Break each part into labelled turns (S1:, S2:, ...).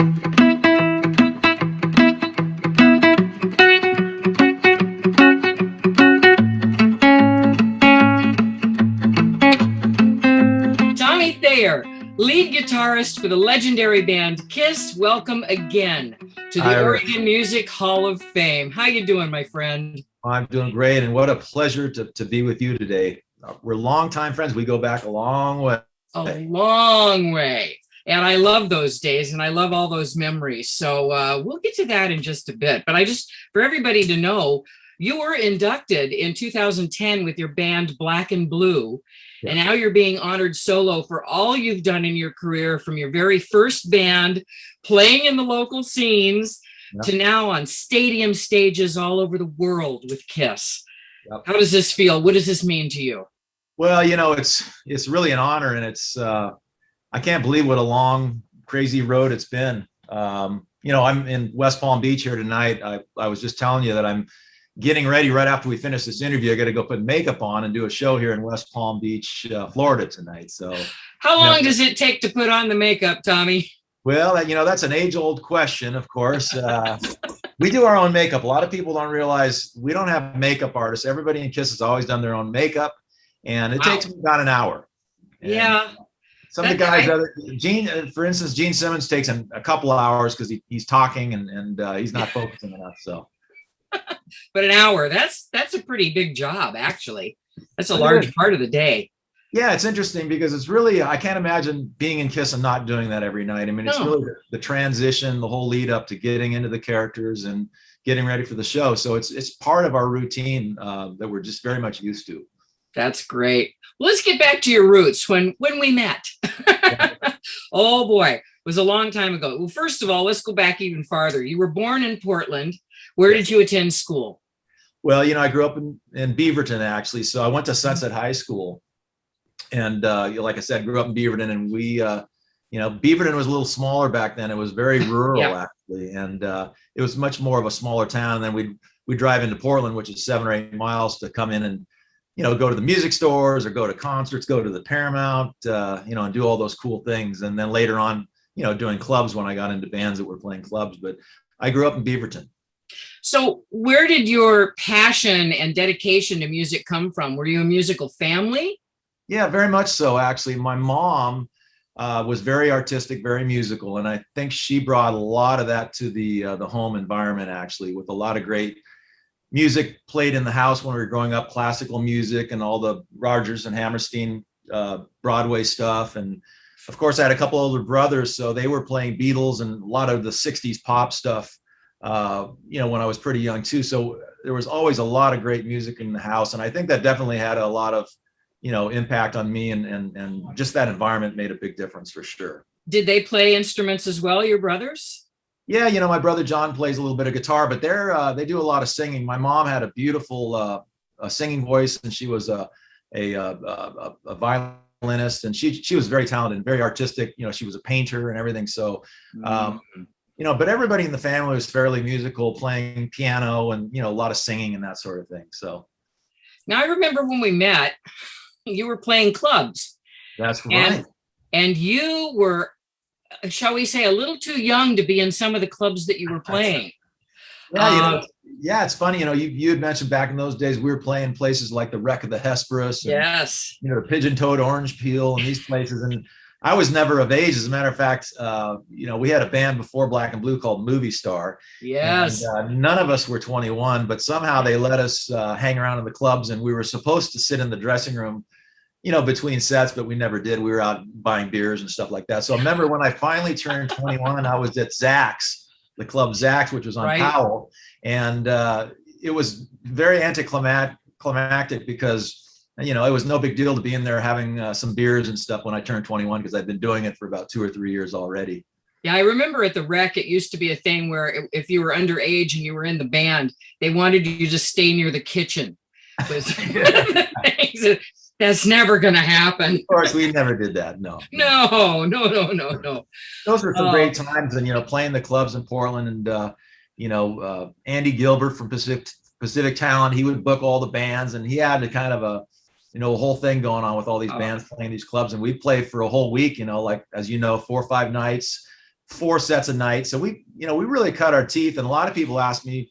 S1: Tommy Thayer, lead guitarist for the legendary band Kiss. Welcome again to the Oregon Music Hall of Fame. How you doing, my friend?
S2: I'm doing great, and what a pleasure to be with you today. We're longtime friends. We go back a long way.
S1: A long way. And I love those days, and I love all those memories. So we'll get to that in just a bit. But for everybody to know, you were inducted in 2010 with your band Black and Blue. Yeah. And now you're being honored solo for all you've done in your career, from your very first band, playing in the local scenes, to now on stadium stages all over the world with Kiss. Yep. How does this feel? What does this mean to you?
S2: Well, it's really an honor, and it's I can't believe what a long, crazy road it's been. I'm in West Palm Beach here tonight. I was just telling you that I'm getting ready right after we finish this interview. I got to go put makeup on and do a show here in West Palm Beach, Florida tonight. So,
S1: how long does it take to put on the makeup, Tommy?
S2: Well, that's an age-old question, of course. We do our own makeup. A lot of people don't realize we don't have makeup artists. Everybody in Kiss has always done their own makeup, and it takes me about an hour. And
S1: yeah.
S2: Some of the guys, for instance, Gene Simmons takes a couple of hours because he's talking and he's not focusing enough. So,
S1: but an hour, that's a pretty big job, actually. That's a large part of the day.
S2: Yeah, it's interesting because it's really, I can't imagine being in Kiss and not doing that every night. I mean, it's really the transition, the whole lead up to getting into the characters and getting ready for the show. So it's part of our routine that we're just very much used to.
S1: That's great. Well, let's get back to your roots when we met. Oh boy, it was a long time ago. Well, first of all, let's go back even farther. You were born in Portland. Where did you attend school?
S2: Well, I grew up in Beaverton, actually. So I went to Sunset High School. And like I said, grew up in Beaverton, and we, Beaverton was a little smaller back then. It was very rural, actually, and it was much more of a smaller town. And then we'd drive into Portland, which is 7 or 8 miles, to come in and, go to the music stores or go to concerts, go to the Paramount, and do all those cool things. And then later on, doing clubs when I got into bands that were playing clubs. But I grew up in Beaverton.
S1: So where did your passion and dedication to music come from? Were you a musical family?
S2: Yeah, very much so, actually. My mom was very artistic, very musical, and I think she brought a lot of that to the home environment, actually, with a lot of great music played in the house when we were growing up, classical music and all the Rodgers and Hammerstein Broadway stuff. And of course, I had a couple older brothers, so they were playing Beatles and a lot of the 60s pop stuff, when I was pretty young too. So there was always a lot of great music in the house, and I think that definitely had a lot of impact on me, and just that environment made a big difference for sure.
S1: Did they play instruments as well, your brothers?
S2: Yeah, my brother John plays a little bit of guitar, but they do a lot of singing. My mom had a beautiful singing voice, and she was a violinist, and she was very talented and very artistic. She was a painter and everything. So, but everybody in the family was fairly musical, playing piano and a lot of singing and that sort of thing. So,
S1: now I remember when we met, you were playing clubs.
S2: That's right.
S1: And you were, shall we say, a little too young to be in some of the clubs that you were playing.
S2: Yeah, it's funny. You had mentioned back in those days, we were playing places like the Wreck of the Hesperus. And,
S1: yes.
S2: The Pigeon-Toed Orange Peel and these places. And I was never of age. As a matter of fact, we had a band before Black and Blue called Movie Star.
S1: Yes.
S2: And, none of us were 21, but somehow they let us hang around in the clubs, and we were supposed to sit in the dressing room, between sets, but we never did. We were out buying beers and stuff like that. So I remember when I finally turned 21, I was at Zach's, the club Zach's, which was on Powell. And it was very anticlimactic because it was no big deal to be in there having some beers and stuff when I turned 21, because I'd been doing it for about 2 or 3 years already.
S1: Yeah, I remember at the Rec, it used to be a thing where if you were underage and you were in the band, they wanted you to stay near the kitchen. That's never going to happen.
S2: Of course, we never did that. No.
S1: No.
S2: Those were some great times, and playing the clubs in Portland, and Andy Gilbert from Pacific Talent, he would book all the bands, and he had a kind of a whole thing going on with all these bands playing these clubs, and we played for a whole week, like, as 4 or 5 nights, 4 sets a night. So we really cut our teeth. And a lot of people ask me,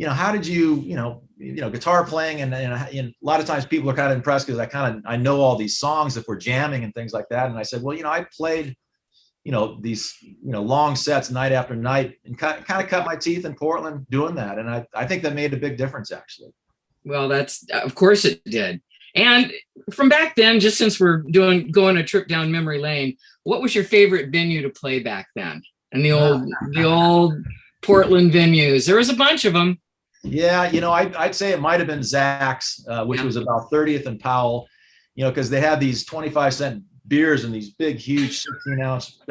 S2: how did you, guitar playing, and a lot of times people are kind of impressed because I know all these songs if we're jamming and things like that. And I said, well, I played, these, long sets night after night, and kind of cut my teeth in Portland doing that. And I think that made a big difference, actually.
S1: Well, that's, of course it did. And from back then, just since we're going a trip down memory lane, what was your favorite venue to play back then? And the old Portland venues. There was a bunch of them.
S2: Yeah, I'd say it might have been Zach's, which was about 30th and Powell, because they had these 25-cent beers in these big, huge 16-ounce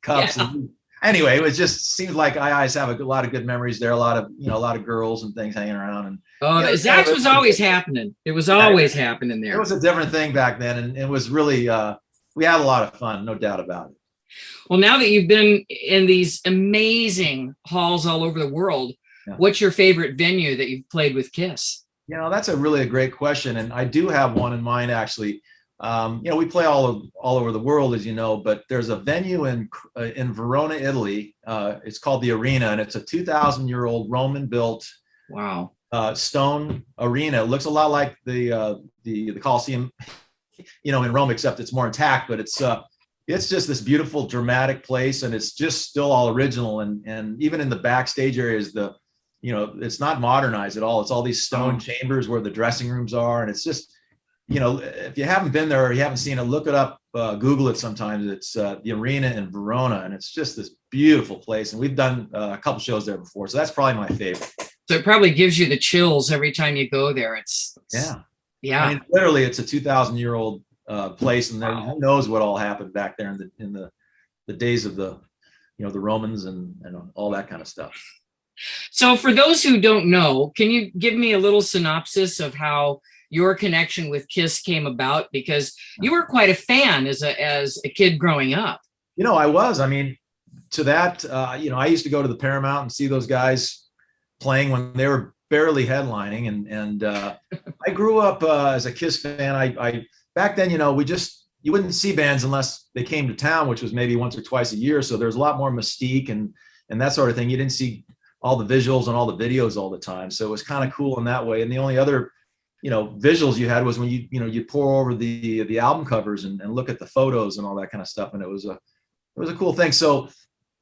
S2: cups.
S1: Yeah.
S2: And anyway, it was just seems like I always have a lot of good memories there. A lot of girls and things hanging around. And
S1: Zach's was always happening. It was always happening there.
S2: It was a different thing back then, and it was really we had a lot of fun, no doubt about it.
S1: Well, now that you've been in these amazing halls all over the world, what's your favorite venue that you've played with Kiss?
S2: That's a great question, and I do have one in mind, actually. We play all over the world, as you know, but there's a venue in Verona, Italy. It's called the Arena, and it's a 2,000-year-old Roman-built stone arena. It looks a lot like the Colosseum, in Rome, except it's more intact. But it's just this beautiful, dramatic place, and it's just still all original. And even in the backstage areas, it's not modernized at all. It's all these stone chambers where the dressing rooms are, and it's just, if you haven't been there or you haven't seen it, look it up, Google it sometimes. It's the Arena in Verona, and it's just this beautiful place. And we've done a couple shows there before, so that's probably my favorite. So
S1: it probably gives you the chills every time you go there. It's
S2: yeah. I mean, literally, it's a 2,000-year-old place, and who knows what all happened back there in the days of the Romans and all that kind of stuff.
S1: So for those who don't know, can you give me a little synopsis of how your connection with Kiss came about? Because you were quite a fan as a kid growing up.
S2: I was. I mean, to that, I used to go to the Paramount and see those guys playing when they were barely headlining, and I grew up as a Kiss fan. I back then, you wouldn't see bands unless they came to town, which was maybe once or twice a year. So there's a lot more mystique and that sort of thing. You didn't see all the visuals and all the videos all the time, so it was kind of cool in that way. And the only other visuals you had was when you pour over the album covers and look at the photos and all that kind of stuff, and it was a cool thing. So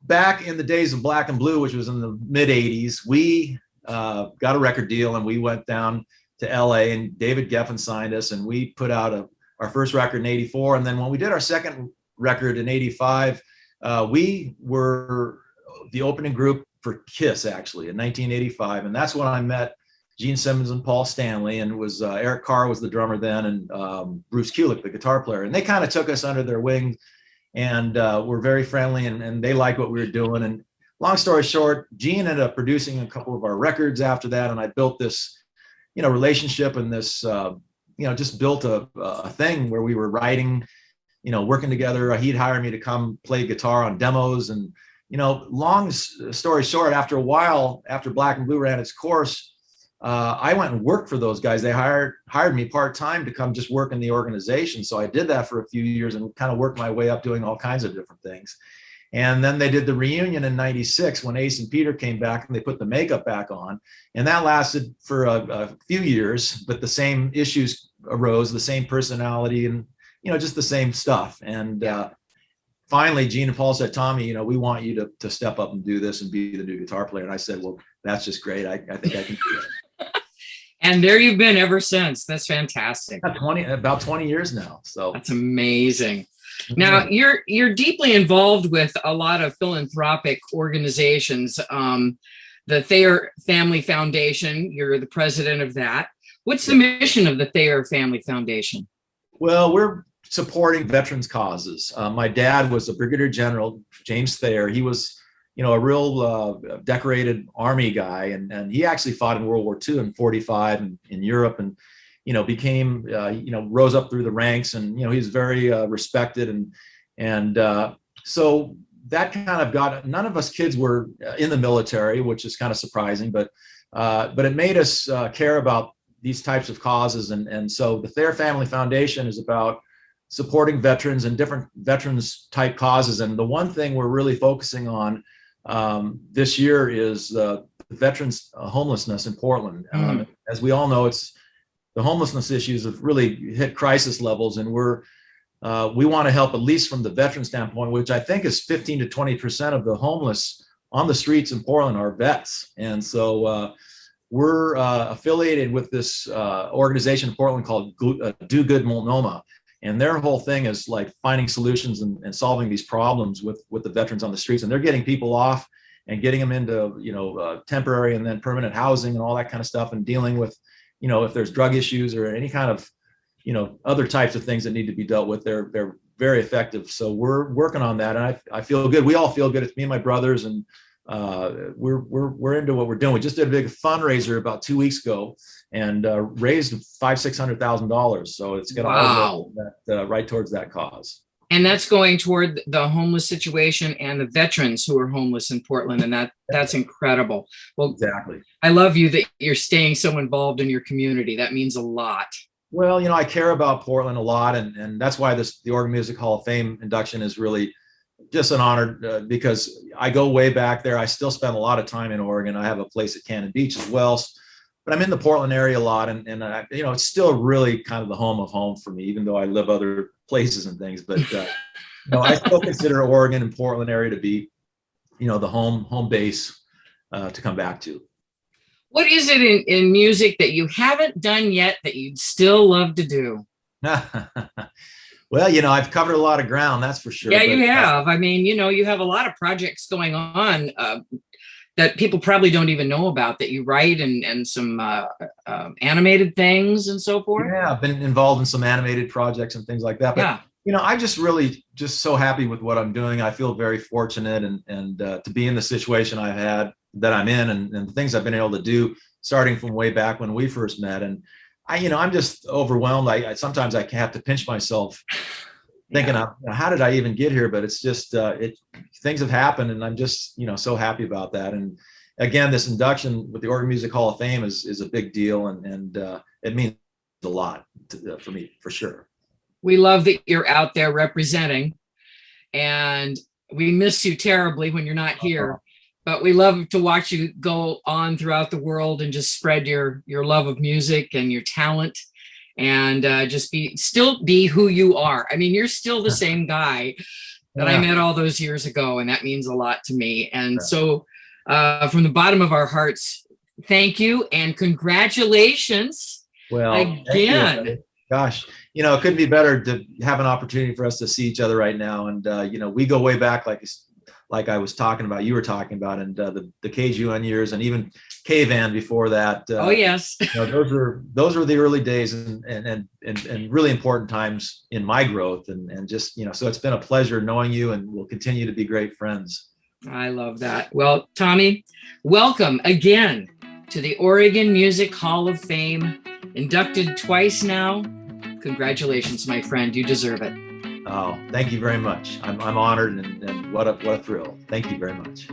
S2: back in the days of Black and Blue, which was in the mid 80s, we got a record deal, and we went down to LA, and David Geffen signed us, and we put out our first record in 84. And then when we did our second record in 85, we were the opening group for Kiss, actually, in 1985. And that's when I met Gene Simmons and Paul Stanley, and it was Eric Carr was the drummer then, and Bruce Kulick, the guitar player. And they kind of took us under their wing, and were very friendly, and they liked what we were doing. And long story short, Gene ended up producing a couple of our records after that, and I built this, relationship, and this, just built a thing where we were writing, working together. He'd hire me to come play guitar on demos, and long story short, after a while, after Black and Blue ran its course, I went and worked for those guys. They hired me part-time to come just work in the organization. So I did that for a few years and kind of worked my way up doing all kinds of different things. And then they did the reunion in 96 when Ace and Peter came back, and they put the makeup back on. And that lasted for a few years, but the same issues arose, the same personality, and, just the same stuff. And finally, Gene and Paul said, Tommy, we want you to step up and do this and be the new guitar player. And I said, well, that's just great. I think I can do it.
S1: And there you've been ever since. That's fantastic.
S2: About 20 years now. So
S1: that's amazing. Now you're deeply involved with a lot of philanthropic organizations. The Thayer Family Foundation, you're the president of that. What's the mission of the Thayer Family Foundation?
S2: Well, we're supporting veterans causes. My dad was a brigadier general, James Thayer. He was, a real decorated Army guy, and he actually fought in World War II in 45 in Europe, and became rose up through the ranks, and he's very respected, and so that kind of got, none of us kids were in the military, which is kind of surprising, but it made us care about these types of causes, and so the Thayer Family Foundation is about supporting veterans and different veterans type causes. And the one thing we're really focusing on this year is the veterans homelessness in Portland. As we all know, the homelessness issues have really hit crisis levels, and we want to help, at least from the veteran standpoint, which I think is 15 to 20% of the homeless on the streets in Portland are vets. And so we're affiliated with this organization in Portland called Do Good Multnomah. And their whole thing is like finding solutions and solving these problems with the veterans on the streets. And they're getting people off and getting them into, temporary and then permanent housing and all that kind of stuff, and dealing with, if there's drug issues or any kind of, other types of things that need to be dealt with. They're very effective. So we're working on that. And I feel good. We all feel good. It's me and my brothers, and we're into what we're doing. We just did a big fundraiser about 2 weeks ago and raised $600,000. So it's going to that right towards that cause. And
S1: that's going toward the homeless situation and the veterans who are homeless in Portland. And that's incredible. Well,
S2: exactly.
S1: I love you that you're staying so involved in your community. That means a lot.
S2: Well, I care about Portland a lot, and that's why the Oregon Music Hall of Fame induction is really just an honor, because I go way back there. I still spend a lot of time in Oregon. I have a place at Cannon Beach as well, but I'm in the Portland area a lot, and it's still really kind of the home of home for me, even though I live other places and things. But I still consider Oregon and Portland area to be, the home base to come back to.
S1: What is it in music that you haven't done yet that you'd still love to do?
S2: Well, I've covered a lot of ground, that's for sure.
S1: Yeah, you have. I mean, you have a lot of projects going on that people probably don't even know about, that you write, and some animated things and so forth.
S2: Yeah, I've been involved in some animated projects and things like that. But, I'm just really so happy with what I'm doing. I feel very fortunate and to be in the situation that I'm in, and the things I've been able to do, starting from way back when we first met. And I'm just overwhelmed. Sometimes I have to pinch myself thinking, how did I even get here? But it's just, things have happened, and I'm just, so happy about that. And again, this induction with the Oregon Music Hall of Fame is a big deal. And it means a lot for me, for sure.
S1: We love that you're out there representing, and we miss you terribly when you're not here. But we love to watch you go on throughout the world and just spread your love of music and your talent, and just still be who you are. I mean, you're still the same guy that I met all those years ago, and that means a lot to me. And so from the bottom of our hearts, thank you and congratulations.
S2: Well,
S1: again.
S2: Gosh, it couldn't be better to have an opportunity for us to see each other right now. And, we go way back, like I was talking about, you were talking about, and the KGUN years, and even K-Van before that.
S1: Oh, yes.
S2: Those were the early days and really important times in my growth. And just, so it's been a pleasure knowing you, and we'll continue to be great friends.
S1: I love that. Well, Tommy, welcome again to the Oregon Music Hall of Fame, inducted twice now. Congratulations, my friend. You deserve it.
S2: Oh, thank you very much. I'm honored, and what a thrill. Thank you very much.